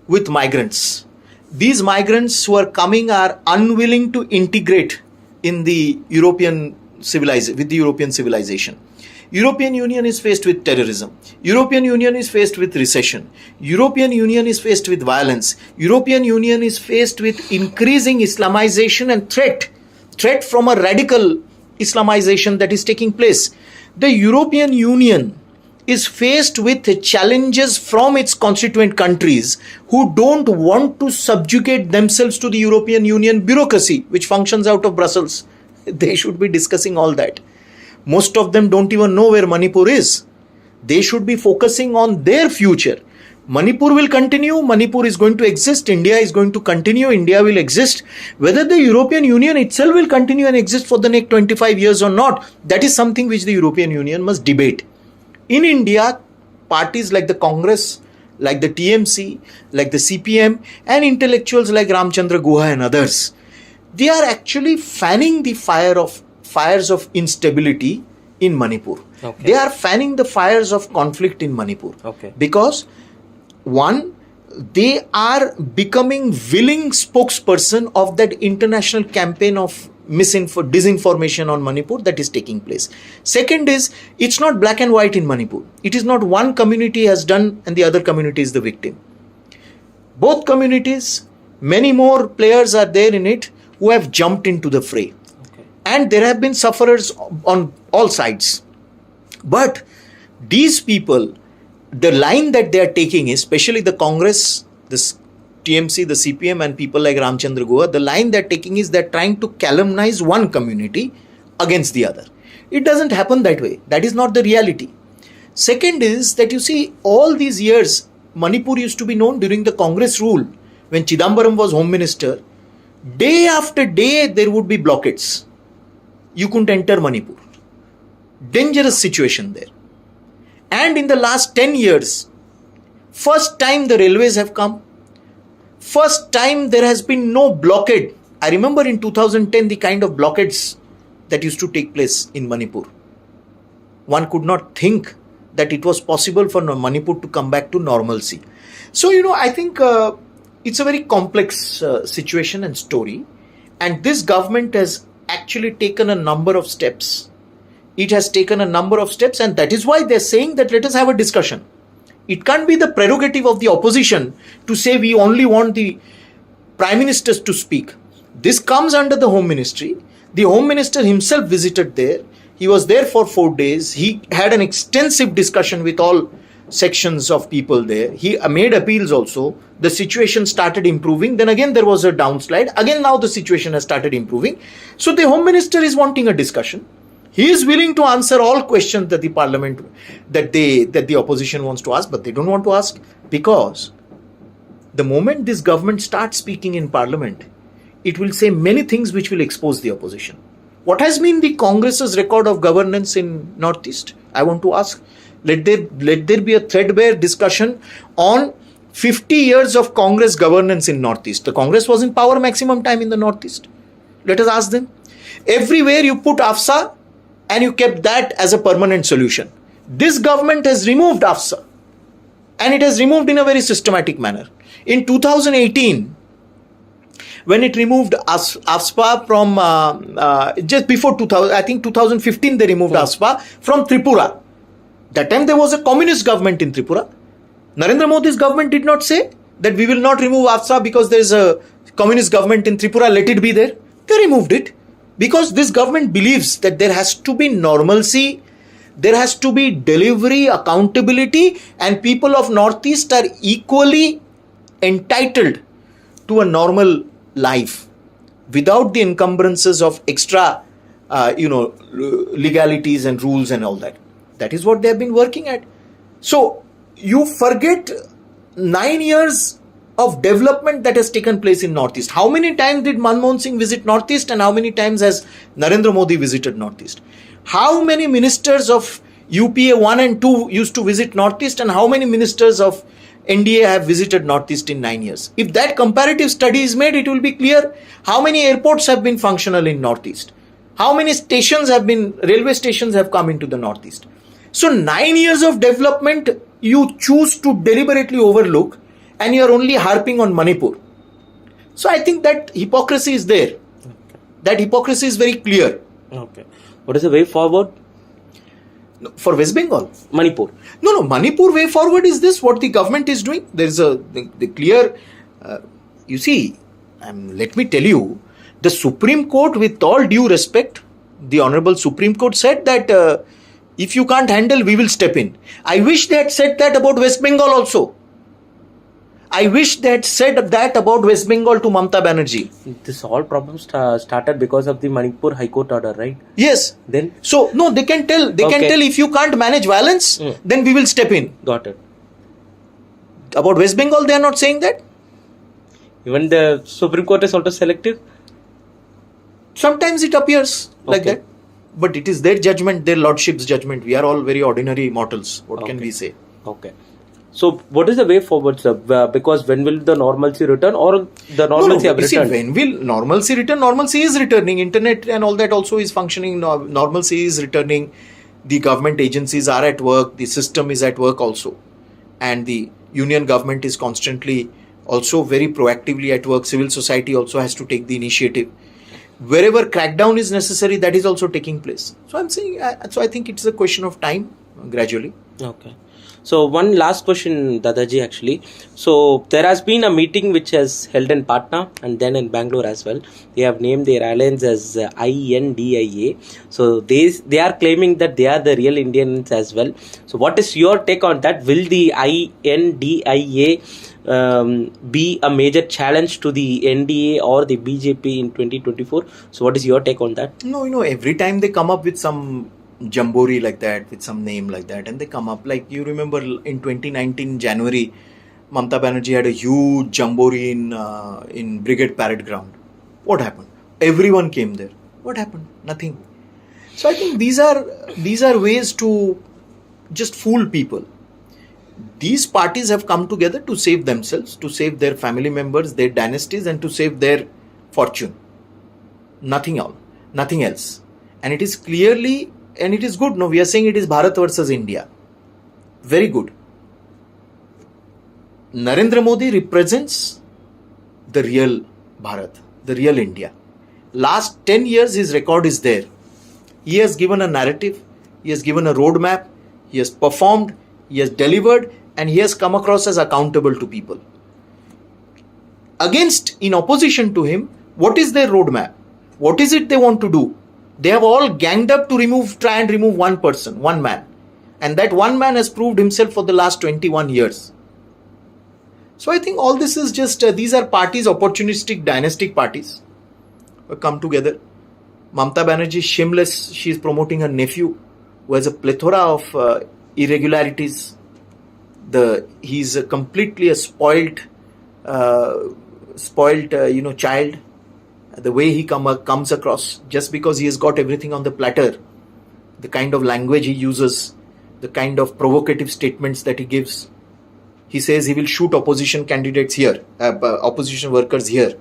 with migrants. These migrants who are coming are unwilling to integrate in the European civilization. European Union is faced with terrorism. European Union is faced with recession. European Union is faced with violence. European Union is faced with increasing Islamization and threat from a radical Islamization that is taking place. The European Union is faced with challenges from its constituent countries who don't want to subjugate themselves to the European Union bureaucracy, which functions out of Brussels. They should be discussing all that. Most of them don't even know where Manipur is. They should be focusing on their future. Manipur will continue. Manipur is going to exist. India is going to continue. India will exist. Whether the European Union itself will continue and exist for the next 25 years or not, that is something which the European Union must debate. In India, parties like the Congress, like the TMC, like the CPM, and intellectuals like Ramchandra Guha and others, they are actually fanning the fires of instability in Manipur. Okay. They are fanning the fires of conflict in Manipur. Okay. Because, one, they are becoming willing spokesperson of that international campaign of disinformation on Manipur that is taking place. Second is, it's not black and white in Manipur. It is not one community has done and the other community is the victim. Both communities, many more players are there in it who have jumped into the fray. And there have been sufferers on all sides. But these people, the line that they are taking is, especially the Congress, the TMC, the CPM and people like Ramchandra Guha, the line they're taking is they're trying to calumnize one community against the other. It doesn't happen that way. That is not the reality. Second is that, you see, all these years, Manipur used to be known during the Congress rule. When Chidambaram was Home Minister, Day after day, there would be blockades. You couldn't enter Manipur. Dangerous situation there. And in the last 10 years, first time the railways have come. First time there has been no blockade. I remember in 2010 the kind of blockades that used to take place in Manipur. One could not think that it was possible for Manipur to come back to normalcy. So, I think it's a very complex situation and story. And this government has actually taken a number of steps. It has taken a number of steps, and that is why they're saying that let us have a discussion. It can't be the prerogative of the opposition to say we only want the prime ministers to speak. This comes under the Home Ministry. The Home Minister himself visited there. He was there for 4 days. He had an extensive discussion with all sections of people there. He made appeals also. The situation started improving. Then again there was a downslide. Again now the situation has started improving. So the Home Minister is wanting a discussion. He is willing to answer all questions that the parliament, that the opposition wants to ask, but they don't want to ask, because the moment this government starts speaking in parliament, it will say many things which will expose the opposition. What has been the Congress's record of governance in Northeast? I want to ask. Let there be a threadbare discussion on 50 years of Congress governance in Northeast. The Congress was in power maximum time in the Northeast. Let us ask them. Everywhere you put AFSA, and you kept that as a permanent solution. This government has removed AFSA, and it has removed in a very systematic manner. In 2018, when it removed AFSPA from, just before 2000, I think 2015 they removed AFSPA from Tripura. That time there was a communist government in Tripura. Narendra Modi's government did not say that we will not remove AFSA because there is a communist government in Tripura, let it be there. They removed it. Because this government believes that there has to be normalcy, there has to be delivery, accountability, and people of Northeast are equally entitled to a normal life without the encumbrances of extra, legalities and rules and all that. That is what they have been working at. So you forget 9 years of development that has taken place in Northeast. How many times did Manmohan Singh visit Northeast, and how many times has Narendra Modi visited Northeast? How many ministers of UPA 1 and 2 used to visit Northeast, and how many ministers of NDA have visited Northeast in 9 years? If that comparative study is made, it will be clear how many airports have been functional in Northeast. How many railway stations have come into the Northeast. So 9 years of development you choose to deliberately overlook, and you are only harping on Manipur. So I think that hypocrisy is there. Okay. That hypocrisy is very clear. Okay. What is the way forward? For West Bengal? Manipur. No. Manipur way forward is this, what the government is doing. There is the clear, you see, let me tell you, the Supreme Court, with all due respect, the Honorable Supreme Court said that if you can't handle, we will step in. I wish they had said that about West Bengal also. I wish they had said that about West Bengal to Mamta Banerjee. This all problems started because of the Manipur High Court order, right? Yes. Then? So, no, they can tell. They can tell if you can't manage violence, then we will step in. Got it. About West Bengal, they are not saying that. Even the Supreme Court is also selective? Sometimes it appears like that. But it is their judgment, their lordship's judgment. We are all very ordinary mortals. What can we say? Okay. So, what is the way forward, sir? Because when will the normalcy return, or the normalcy have returned? See, when will normalcy return? Normalcy is returning. Internet and all that also is functioning. Normalcy is returning. The government agencies are at work. The system is at work also. And the union government is constantly also very proactively at work. Civil society also has to take the initiative. Wherever crackdown is necessary, that is also taking place. So, I'm saying, I think it's a question of time, gradually. Okay. So one last question, Dadaji, actually. So there has been a meeting which has held in Patna and then in Bangalore as well. They have named their alliance as INDIA. So they are claiming that they are the real Indians as well. So what is your take on that? Will the INDIA be a major challenge to the NDA or the BJP in 2024? So what is your take on that? No, every time they come up with some jamboree like that, with some name like that, and they come up, like you remember in 2019 January, Mamta Banerjee had a huge jamboree in Brigade Parade Ground. What happened? Everyone came there. What happened? Nothing. So I think these are ways to just fool people. These parties have come together to save themselves, to save their family members, their dynasties, and to save their fortune. Nothing else. And it is clearly, and it is good. No, we are saying it is Bharat versus India. Very good. Narendra Modi represents the real Bharat, the real India. Last 10 years, his record is there. He has given a narrative, he has given a roadmap, he has performed, he has delivered, and he has come across as accountable to people. In opposition to him, what is their roadmap? What is it they want to do? They have all ganged up to try and remove one person, one man. And that one man has proved himself for the last 21 years. So I think all this is just, these are parties, opportunistic, dynastic parties, come together. Mamata Banerjee is shameless. She is promoting her nephew, who has a plethora of irregularities. He's completely a spoiled, child. The way he comes across, just because he has got everything on the platter, the kind of language he uses, the kind of provocative statements that he gives. He says he will shoot opposition candidates here, opposition workers here.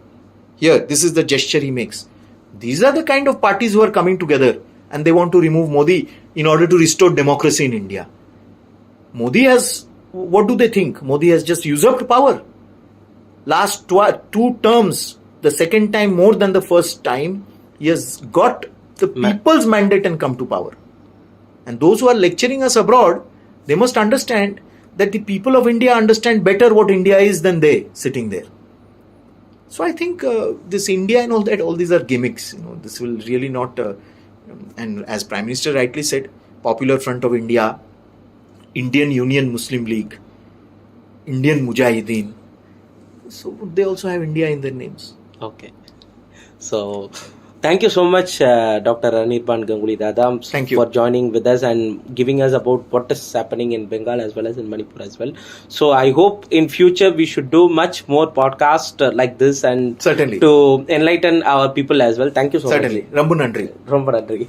This is the gesture he makes. These are the kind of parties who are coming together and they want to remove Modi in order to restore democracy in India. What do they think? Modi has just usurped power. Last 2 terms, the second time more than the first time, he has got the people's mandate and come to power. And those who are lecturing us abroad, they must understand that the people of India understand better what India is than they sitting there. So I think this India and all these are gimmicks. This will really not. And as Prime Minister rightly said, Popular Front of India, Indian Union Muslim League, Indian Mujahideen. So they also have India in their names. Okay. So thank you so much, Dr. Anirban Ganguly Dada, Thank you for joining with us and giving us about what is happening in Bengal as well as in Manipur as well. So I hope in future we should do much more podcast like this and Certainly to enlighten our people as well. Thank you so much. Certainly. Rambu Nandri. Romba Nandri.